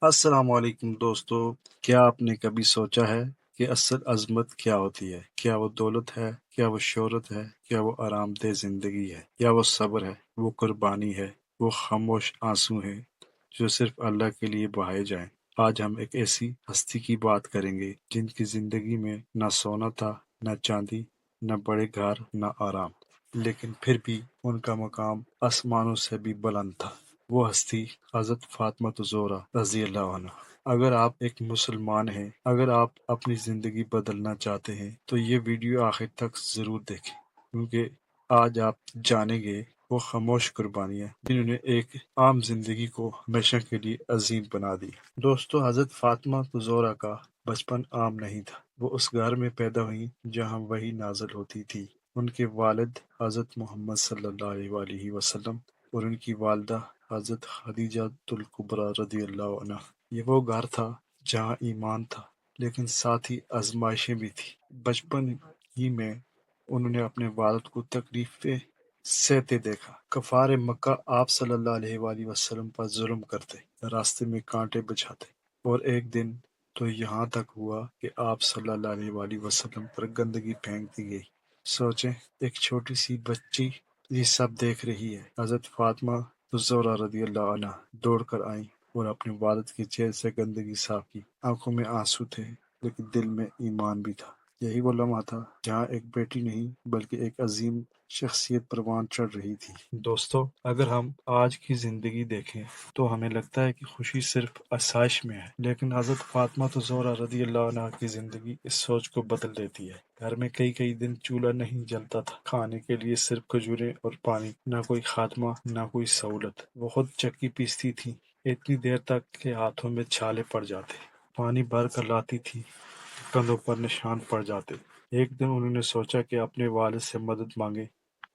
السلام علیکم دوستو، کیا آپ نے کبھی سوچا ہے کہ اصل عظمت کیا ہوتی ہے؟ کیا وہ دولت ہے؟ کیا وہ شہرت ہے؟ کیا وہ آرام دہ زندگی ہے؟ یا وہ صبر ہے؟ وہ قربانی ہے؟ وہ خاموش آنسو ہے جو صرف اللہ کے لیے بہائے جائیں؟ آج ہم ایک ایسی ہستی کی بات کریں گے جن کی زندگی میں نہ سونا تھا، نہ چاندی، نہ بڑے گھر، نہ آرام، لیکن پھر بھی ان کا مقام آسمانوں سے بھی بلند تھا۔ وہ ہستی حضرت فاطمہ زہرا رضی اللہ عنہ۔ اگر آپ ایک مسلمان ہیں، اگر آپ اپنی زندگی بدلنا چاہتے ہیں تو یہ ویڈیو آخر تک ضرور دیکھیں، کیونکہ آج آپ جانیں گے وہ خاموش قربانیاں جنہوں نے ایک عام زندگی کو ہمیشہ کے لیے عظیم بنا دی۔ دوستو، حضرت فاطمہ زہرا کا بچپن عام نہیں تھا۔ وہ اس گھر میں پیدا ہوئی جہاں وحی نازل ہوتی تھی۔ ان کے والد حضرت محمد صلی اللہ علیہ وسلم اور ان کی والدہ حضرت خدیجہ الکبریٰ رضی اللہ عنہا۔ یہ وہ گھر تھا جہاں ایمان تھا، لیکن ساتھ ہی آزمائشیں بھی تھی۔ بچپن ہی میں انہوں نے اپنے والد کو تکلیفیں سہتے دیکھا۔ کفار مکہ آپ صلی اللہ علیہ وآلہ وسلم پر ظلم کرتے، راستے میں کانٹے بچھاتے، اور ایک دن تو یہاں تک ہوا کہ آپ صلی اللہ علیہ وآلہ وسلم پر گندگی پھینک دی گئی۔ سوچیں، ایک چھوٹی سی بچی یہ سب دیکھ رہی ہے۔ حضرت فاطمہ زہرا رضی اللہ عنہا دوڑ کر آئیں اور اپنے والد کے چہرے سے گندگی صاف کی۔ آنکھوں میں آنسو تھے، لیکن دل میں ایمان بھی تھا۔ یہی وہ لمحہ تھا جہاں ایک بیٹی نہیں بلکہ ایک عظیم شخصیت پروان چڑھ رہی تھی۔ دوستو، اگر ہم آج کی زندگی دیکھیں تو ہمیں لگتا ہے کہ خوشی صرف آسائش میں ہے، لیکن حضرت فاطمہ زہرا رضی اللہ عنہا کی زندگی اس سوچ کو بدل دیتی ہے۔ گھر میں کئی دن چولہا نہیں جلتا تھا، کھانے کے لیے صرف کھجوریں اور پانی، نہ کوئی خاتمہ، نہ کوئی سہولت۔ وہ خود چکی پیستی تھی، اتنی دیر تک کہ ہاتھوں میں چھالے پڑ جاتے۔ پانی بھر کر لاتی تھی، کندھوں پر نشان پڑ جاتے۔ ایک دن انہوں نے سوچا کہ اپنے والد سے مدد مانگے۔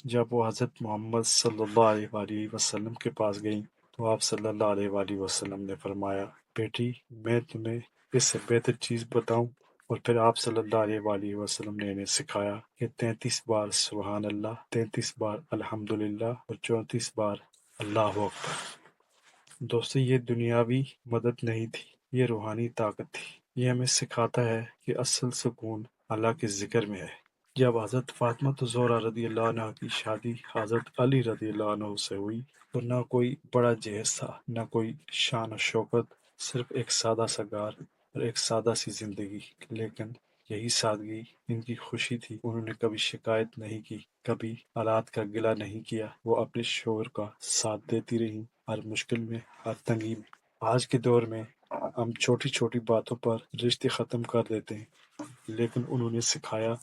جب وہ حضرت محمد صلی اللہ علیہ وآلہ وسلم کے پاس گئیں تو آپ صلی اللہ علیہ وآلہ وسلم نے فرمایا، بیٹی، میں تمہیں اس سے بہتر چیز بتاؤں؟ اور پھر آپ صلی اللہ علیہ وآلہ وسلم نے انہیں سکھایا کہ 33 بار سبحان اللہ، 33 بار الحمدللہ اور 34 بار اللہ اکبر۔ دوستو، یہ دنیاوی مدد نہیں تھی، یہ روحانی طاقت تھی۔ یہ ہمیں سکھاتا ہے کہ اصل سکون اللہ کے ذکر میں ہے۔ جب حضرت فاطمہ زہرا رضی اللہ عنہ کی شادی حضرت علی رضی اللہ عنہ سے ہوئی تو نہ کوئی بڑا جہیز تھا، نہ کوئی شان و شوکت، صرف ایک سادہ سا گھر اور ایک سادہ سی زندگی۔ لیکن یہی سادگی ان کی خوشی تھی۔ انہوں نے کبھی شکایت نہیں کی، کبھی حالات کا گلہ نہیں کیا۔ وہ اپنے شوہر کا ساتھ دیتی رہی، ہر مشکل میں، ہر تنگی میں۔ آج کے دور میں ہم چھوٹی باتوں پر رشتے ختم کر دیتے ہیں، لیکن انہوں نے سکھایا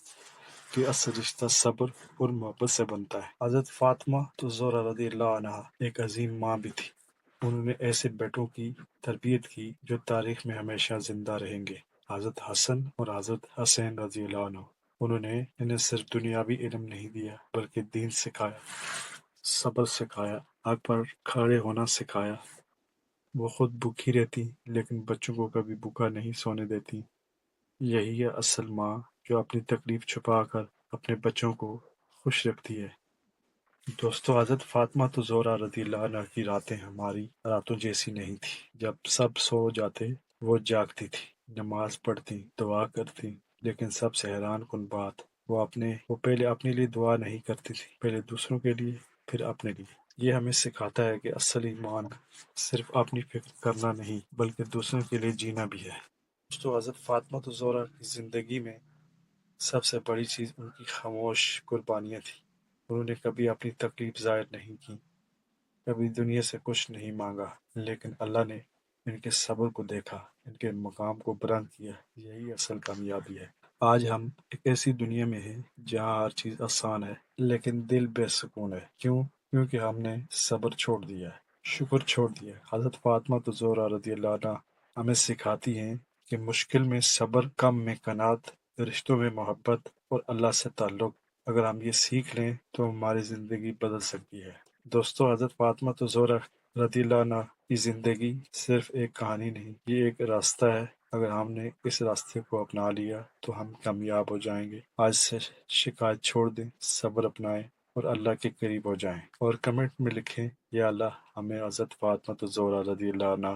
کہ اصل رشتہ صبر اور محبت سے بنتا ہے۔ حضرت فاطمہ زہرا رضی اللہ عنہا ایک عظیم ماں بھی تھی۔ انہوں نے ایسے بیٹوں کی تربیت کی جو تاریخ میں ہمیشہ زندہ رہیں گے۔ حضرت حسن اور حضرت حسین رضی اللہ عنہ، انہوں نے انہیں صرف دنیاوی علم نہیں دیا بلکہ دین سکھایا، صبر سکھایا، حق پر کھڑے ہونا سکھایا۔ وہ خود بھوکی رہتی لیکن بچوں کو کبھی بھوکا نہیں سونے دیتی۔ یہی ہے اصل ماں، جو اپنی تکلیف چھپا کر اپنے بچوں کو خوش رکھتی ہے۔ دوستو، حضرت فاطمہ زہرا رضی اللہ عنہ کی راتیں ہماری راتوں جیسی نہیں تھی۔ جب سب سو جاتے وہ جاگتی تھی، نماز پڑھتی، دعا کرتی، لیکن سب سے حیران کن بات، وہ پہلے اپنے لیے دعا نہیں کرتی تھی، پہلے دوسروں کے لیے، پھر اپنے لیے۔ یہ ہمیں سکھاتا ہے کہ اصل ایمان صرف اپنی فکر کرنا نہیں بلکہ دوسروں کے لیے جینا بھی ہے۔ دوستو، حضرت فاطمہ زہرا کی زندگی میں سب سے بڑی چیز ان کی خاموش قربانیاں تھیں۔ انہوں نے کبھی اپنی تکلیف ظاہر نہیں کی، کبھی دنیا سے کچھ نہیں مانگا، لیکن اللہ نے ان کے صبر کو دیکھا، ان کے مقام کو بلند کیا۔ یہی اصل کامیابی ہے۔ آج ہم ایک ایسی دنیا میں ہیں جہاں ہر چیز آسان ہے لیکن دل بے سکون ہے۔ کیوں؟ کیونکہ ہم نے صبر چھوڑ دیا ہے، شکر چھوڑ دیا ہے۔ حضرت فاطمہ زہرا رضی اللہ عنہا ہمیں سکھاتی ہیں کہ مشکل میں صبر، کم میں قناعت، رشتوں میں محبت اور اللہ سے تعلق۔ اگر ہم یہ سیکھ لیں تو ہماری زندگی بدل سکتی ہے۔ دوستو، حضرت فاطمہ زہرا رضی اللہ عنہا کی زندگی صرف ایک کہانی نہیں، یہ ایک راستہ ہے۔ اگر ہم نے اس راستے کو اپنا لیا تو ہم کامیاب ہو جائیں گے۔ آج سے شکایت چھوڑ دیں، صبر اپنائیں اور اللہ کے قریب ہو جائیں۔ اور کمنٹ میں لکھیں، یا اللہ ہمیں حضرت فاطمہ زہرا رضی اللہ عنہا